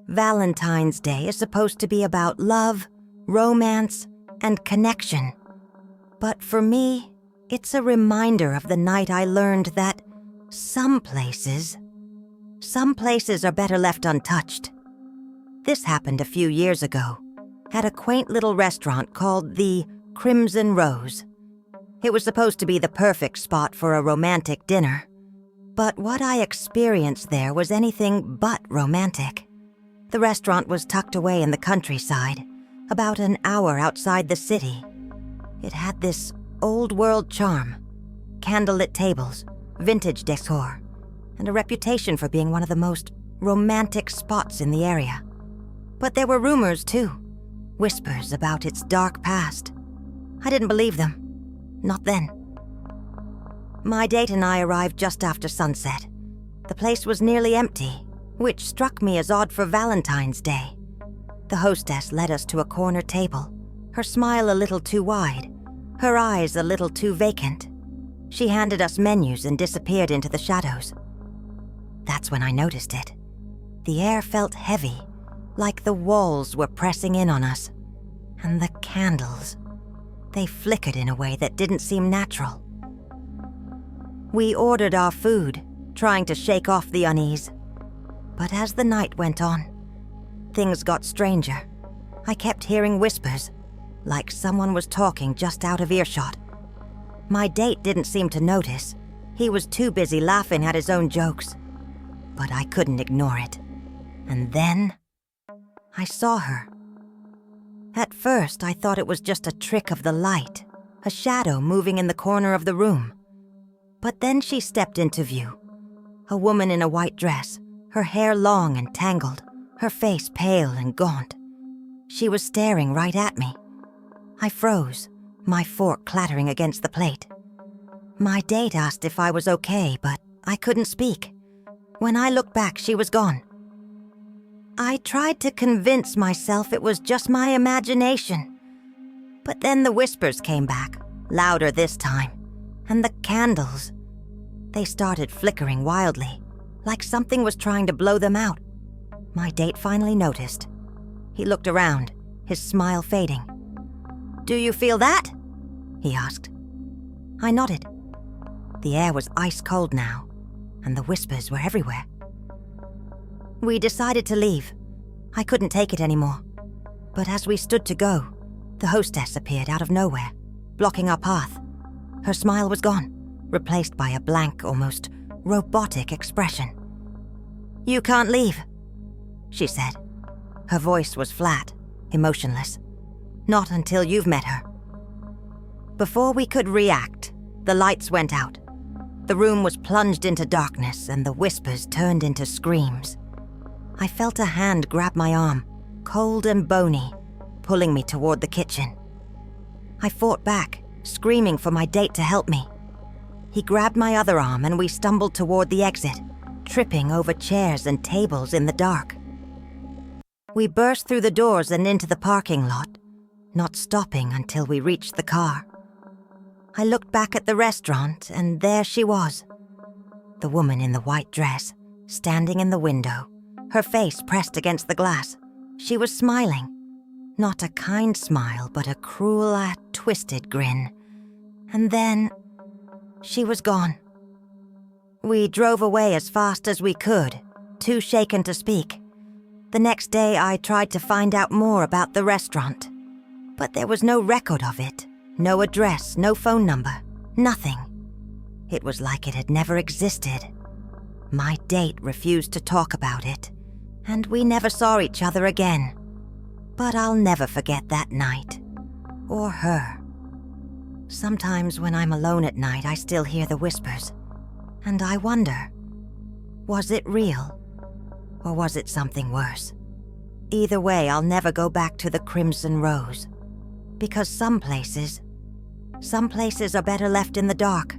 Valentine's Day is supposed to be about love, romance, and connection. But for me, it's a reminder of the night I learned that some places are better left untouched. This happened a few years ago at a quaint little restaurant called the Crimson Rose. It was supposed to be the perfect spot for a romantic dinner, but what I experienced there was anything but romantic. The restaurant was tucked away in the countryside, about an hour outside the city. It had this old-world charm, candlelit tables, vintage decor, and a reputation for being one of the most romantic spots in the area. But there were rumors, too, whispers about its dark past. I didn't believe them. Not then. My date and I arrived just after sunset. The place was nearly empty, which struck me as odd for Valentine's Day. The hostess led us to a corner table, her smile a little too wide, her eyes a little too vacant. She handed us menus and disappeared into the shadows. That's when I noticed it. The air felt heavy, like the walls were pressing in on us. And the candles, they flickered in a way that didn't seem natural. We ordered our food, trying to shake off the unease. But as the night went on, things got stranger. I kept hearing whispers, like someone was talking just out of earshot. My date didn't seem to notice. He was too busy laughing at his own jokes. But I couldn't ignore it. And then, I saw her. At first, I thought it was just a trick of the light, a shadow moving in the corner of the room. But then she stepped into view. A woman in a white dress, her hair long and tangled, her face pale and gaunt. She was staring right at me. I froze, my fork clattering against the plate. My date asked if I was okay, but I couldn't speak. When I looked back, she was gone. I tried to convince myself it was just my imagination. But then the whispers came back, louder this time, and the candles. They started flickering wildly, like something was trying to blow them out. My date finally noticed. He looked around, his smile fading. "Do you feel that?" he asked. I nodded. The air was ice cold now, and the whispers were everywhere. We decided to leave. I couldn't take it anymore. But as we stood to go, the hostess appeared out of nowhere, blocking our path. Her smile was gone, replaced by a blank, almost robotic expression. "You can't leave," she said. Her voice was flat, emotionless. "Not until you've met her." Before we could react, the lights went out. The room was plunged into darkness and the whispers turned into screams. I felt a hand grab my arm, cold and bony, pulling me toward the kitchen. I fought back, screaming for my date to help me. He grabbed my other arm and we stumbled toward the exit, tripping over chairs and tables in the dark. We burst through the doors and into the parking lot, not stopping until we reached the car. I looked back at the restaurant and there she was, the woman in the white dress, standing in the window, her face pressed against the glass. She was smiling. Not a kind smile, but a cruel, twisted grin. And then, she was gone. We drove away as fast as we could, too shaken to speak. The next day, I tried to find out more about the restaurant. But there was no record of it, no address, no phone number, nothing. It was like it had never existed. My date refused to talk about it, and we never saw each other again. But I'll never forget that night. Or her. Sometimes when I'm alone at night, I still hear the whispers. And I wonder, was it real? Or was it something worse? Either way, I'll never go back to the Crimson Rose. Because some places are better left in the dark.